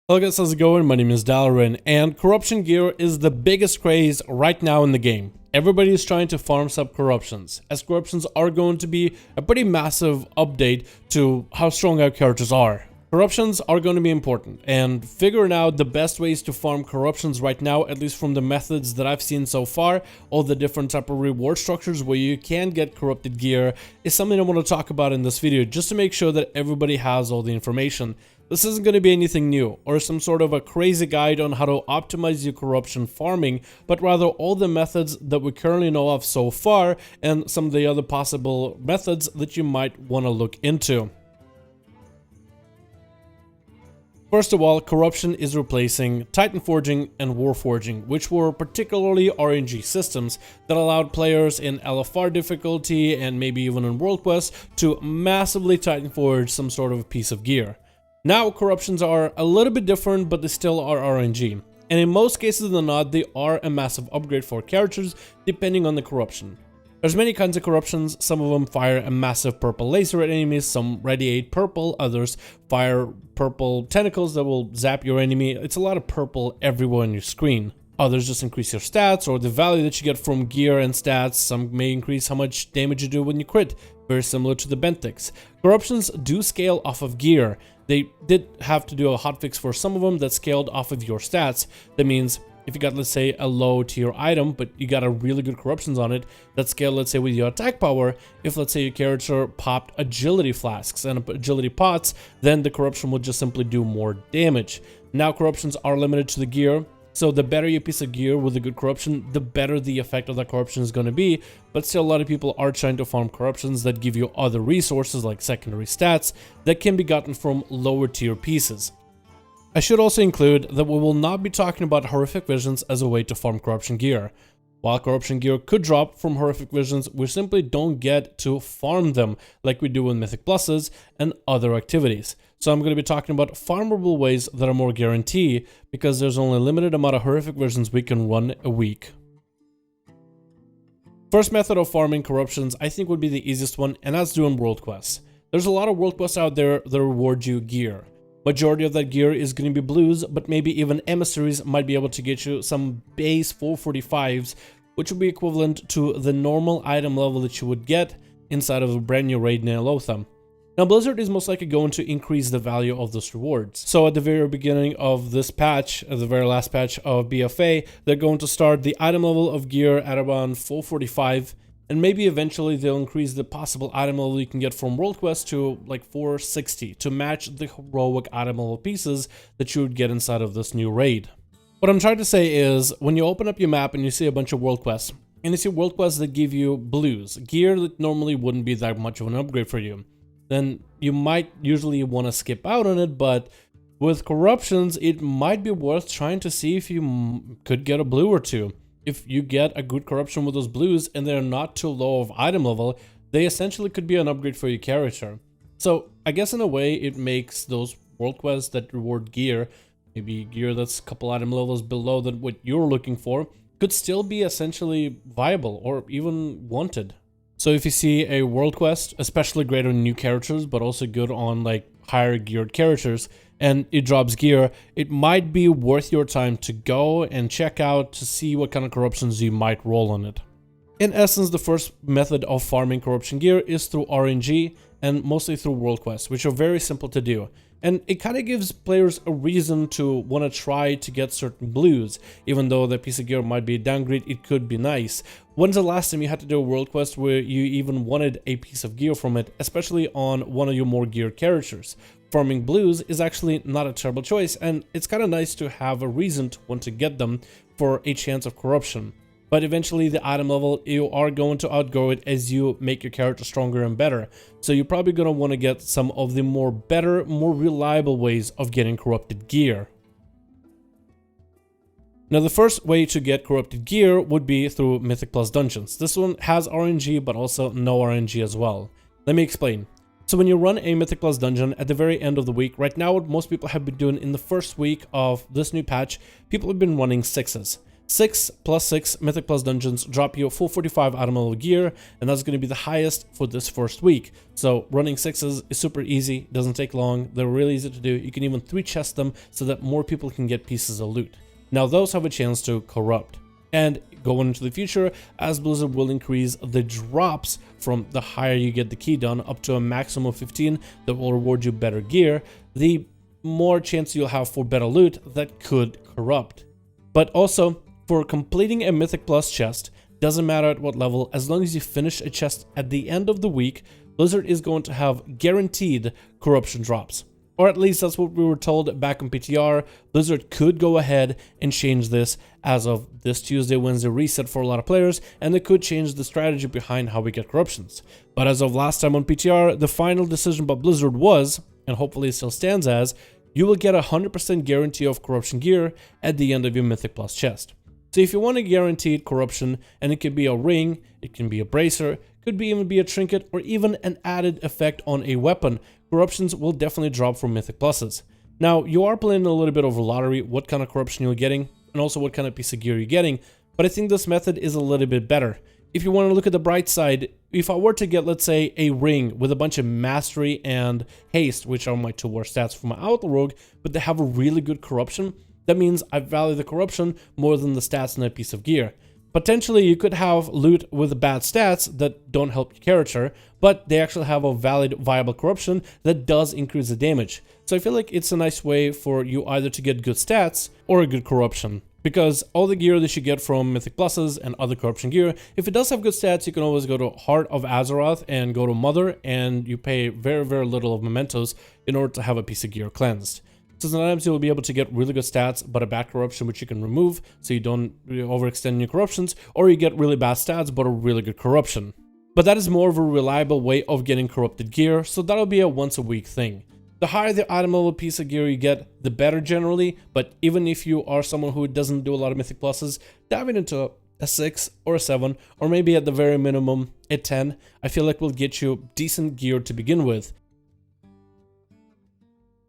Hello guys, how's it going? My name is Dalaran, and corruption gear is the biggest craze right now in the game. Everybody is trying to farm sub corruptions, as corruptions are going to be a pretty massive update to how strong our characters are. Corruptions are going to be important, and figuring out the best ways to farm corruptions right now, at least from the methods that I've seen so far, all the different type of reward structures where you can get corrupted gear, is something I want to talk about in this video, just to make sure that everybody has all the information. This isn't going to be anything new, or some sort of a crazy guide on how to optimize your corruption farming, but rather all the methods that we currently know of so far, and some of the other possible methods that you might want to look into. First of all, corruption is replacing Titan Forging and War Forging, which were particularly RNG systems that allowed players in LFR difficulty and maybe even in World Quest to massively Titan Forge some sort of piece of gear. Now, corruptions are a little bit different, but they still are RNG. And in most cases than not, they are a massive upgrade for characters, depending on the corruption. There's many kinds of corruptions. Some of them fire a massive purple laser at enemies, some radiate purple, others fire purple tentacles that will zap your enemy. It's a lot of purple everywhere on your screen. Others just increase your stats or the value that you get from gear and stats. Some may increase how much damage you do when you crit, very similar to the Benthics. Corruptions do scale off of gear. They did have to do a hotfix for some of them that scaled off of your stats. That means if you got, let's say, a low tier item, but you got a really good corruptions on it, that scale, let's say, with your attack power, if, let's say, your character popped agility flasks and agility pots, then the corruption will just simply do more damage. Now, corruptions are limited to the gear. So the better your piece of gear with a good corruption, the better the effect of that corruption is going to be. But still, a lot of people are trying to farm corruptions that give you other resources like secondary stats that can be gotten from lower tier pieces. I should also include that we will not be talking about horrific visions as a way to farm corruption gear. While corruption gear could drop from horrific visions, we simply don't get to farm them like we do in Mythic Pluses and other activities. So I'm going to be talking about farmable ways that are more guaranteed, because there's only a limited amount of horrific visions we can run a week. First method of farming corruptions I think would be the easiest one, and that's doing world quests. There's a lot of world quests out there that reward you gear. Majority of that gear is going to be blues, but maybe even emissaries might be able to get you some base 445s, which would be equivalent to the normal item level that you would get inside of a brand new raid in Lotham. Now, Blizzard is most likely going to increase the value of those rewards. So at the very beginning of this patch, at the very last patch of BFA, they're going to start the item level of gear at around 445, and maybe eventually they'll increase the possible item level you can get from World Quest to like 460 to match the heroic item level pieces that you would get inside of this new raid. What I'm trying to say is, when you open up your map and you see a bunch of world quests, and you see world quests that give you blues, gear that normally wouldn't be that much of an upgrade for you, then you might usually want to skip out on it. But with corruptions, it might be worth trying to see if you could get a blue or two. If you get a good corruption with those blues and they're not too low of item level, they essentially could be an upgrade for your character. So I guess in a way it makes those world quests that reward gear, maybe gear that's a couple item levels below than what you're looking for, could still be essentially viable or even wanted. So if you see a world quest, especially great on new characters, but also good on like higher geared characters, and it drops gear, it might be worth your time to go and check out to see what kind of corruptions you might roll on it. In essence, the first method of farming corruption gear is through RNG and mostly through world quests, which are very simple to do. And it kind of gives players a reason to want to try to get certain blues. Even though the piece of gear might be a downgrade, it could be nice. When's the last time you had to do a world quest where you even wanted a piece of gear from it, especially on one of your more geared characters? Farming blues is actually not a terrible choice, and it's kind of nice to have a reason to want to get them for a chance of corruption. But eventually the item level, you are going to outgrow it as you make your character stronger and better. So you're probably going to want to get some of the more better, more reliable ways of getting corrupted gear. Now, the first way to get corrupted gear would be through Mythic Plus dungeons. This one has RNG, but also no RNG as well. Let me explain. So when you run a Mythic Plus dungeon at the very end of the week, right now what most people have been doing in the first week of this new patch, people have been running 6s. 6 plus 6 Mythic Plus dungeons drop you full 45 item level gear, and that's going to be the highest for this first week. So running 6s is super easy, doesn't take long, they're really easy to do. You can even 3-chest them so that more people can get pieces of loot. Now those have a chance to corrupt. And going into the future, as Blizzard will increase the drops from the higher you get the key done up to a maximum of 15 that will reward you better gear, the more chance you'll have for better loot that could corrupt. But also, for completing a Mythic Plus chest, doesn't matter at what level, as long as you finish a chest at the end of the week, Blizzard is going to have guaranteed corruption drops. Or at least that's what we were told back in PTR. Blizzard could go ahead and change this as of this Tuesday, Wednesday reset for a lot of players, and they could change the strategy behind how we get corruptions. But as of last time on PTR, the final decision by Blizzard was, and hopefully it still stands as, you will get a 100% guarantee of corruption gear at the end of your Mythic Plus chest. So if you want a guaranteed corruption, and it could be a ring, it can be a bracer, could be even be a trinket, or even an added effect on a weapon, corruptions will definitely drop from Mythic Pluses. Now, you are playing a little bit of a lottery, what kind of corruption you're getting, and also what kind of piece of gear you're getting, but I think this method is a little bit better. If you want to look at the bright side, if I were to get, let's say, a ring with a bunch of mastery and haste, which are my 2 worst stats for my Outlaw rogue, but they have a really good corruption, that means I value the corruption more than the stats in that piece of gear. Potentially, you could have loot with bad stats that don't help your character, but they actually have a valid, viable corruption that does increase the damage. So I feel like it's a nice way for you either to get good stats or a good corruption. Because all the gear that you get from Mythic Pluses and other corruption gear, if it does have good stats, you can always go to Heart of Azeroth and go to Mother, and you pay very, very little of mementos in order to have a piece of gear cleansed. So sometimes you'll be able to get really good stats, but a bad corruption which you can remove, so you don't overextend your corruptions, or you get really bad stats, but a really good corruption. But that is more of a reliable way of getting corrupted gear, so that'll be a once a week thing. The higher the item level piece of gear you get, the better generally, but even if you are someone who doesn't do a lot of Mythic Pluses, diving into a 6 or a 7, or maybe at the very minimum a 10, I feel like will get you decent gear to begin with.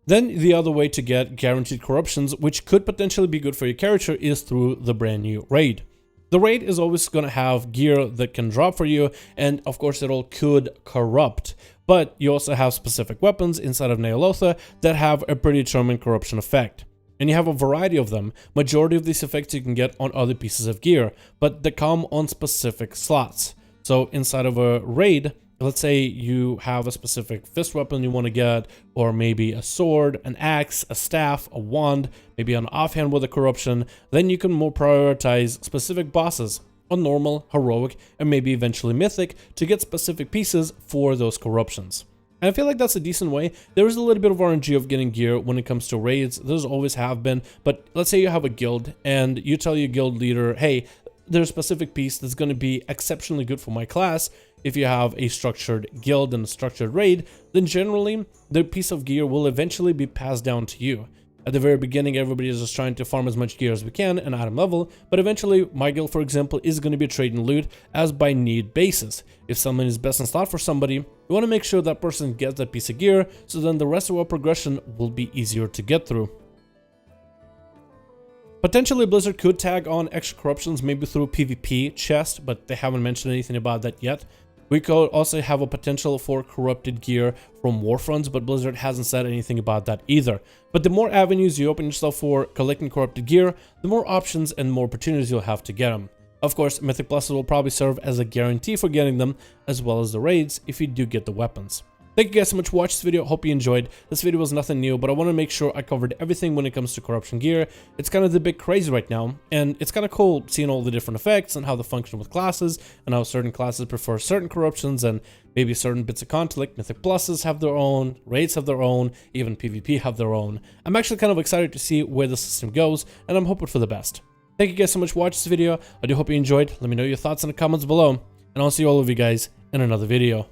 Then the other way to get guaranteed corruptions, which could potentially be good for your character, is through the brand new raid. The raid is always going to have gear that can drop for you, and of course it all could corrupt. But you also have specific weapons inside of Neolotha that have a pretty determined corruption effect. And you have a variety of them. Majority of these effects you can get on other pieces of gear, but they come on specific slots. So inside of a raid, let's say you have a specific fist weapon you want to get, or maybe a sword, an axe, a staff, a wand, maybe an offhand with a corruption, then you can more prioritize specific bosses on normal, heroic, and maybe eventually mythic to get specific pieces for those corruptions. And I feel like that's a decent way. There is a little bit of RNG of getting gear when it comes to raids, there's always have been, but let's say you have a guild and you tell your guild leader, hey, there's a specific piece that's going to be exceptionally good for my class. If you have a structured guild and a structured raid, then generally the piece of gear will eventually be passed down to you. At the very beginning, everybody is just trying to farm as much gear as we can and item level, but eventually my guild, for example, is going to be trading loot as by need basis. If someone is best in slot for somebody, we want to make sure that person gets that piece of gear, so then the rest of our progression will be easier to get through. Potentially Blizzard could tag on extra corruptions maybe through PvP chest, but they haven't mentioned anything about that yet. We could also have a potential for corrupted gear from Warfronts, but Blizzard hasn't said anything about that either. But the more avenues you open yourself for collecting corrupted gear, the more options and more opportunities you'll have to get them. Of course, Mythic Pluses will probably serve as a guarantee for getting them, as well as the raids if you do get the weapons. Thank you guys so much for watching this video. Hope you enjoyed. This video was nothing new, but I want to make sure I covered everything when it comes to corruption gear. It's kind of the big craze right now, and it's kind of cool seeing all the different effects and how they function with classes, and how certain classes prefer certain corruptions, and maybe certain bits of content like Mythic Pluses have their own, raids have their own, even PvP have their own. I'm actually kind of excited to see where the system goes, and I'm hoping for the best. Thank you guys so much for watching this video. I do hope you enjoyed. Let me know your thoughts in the comments below, and I'll see all of you guys in another video.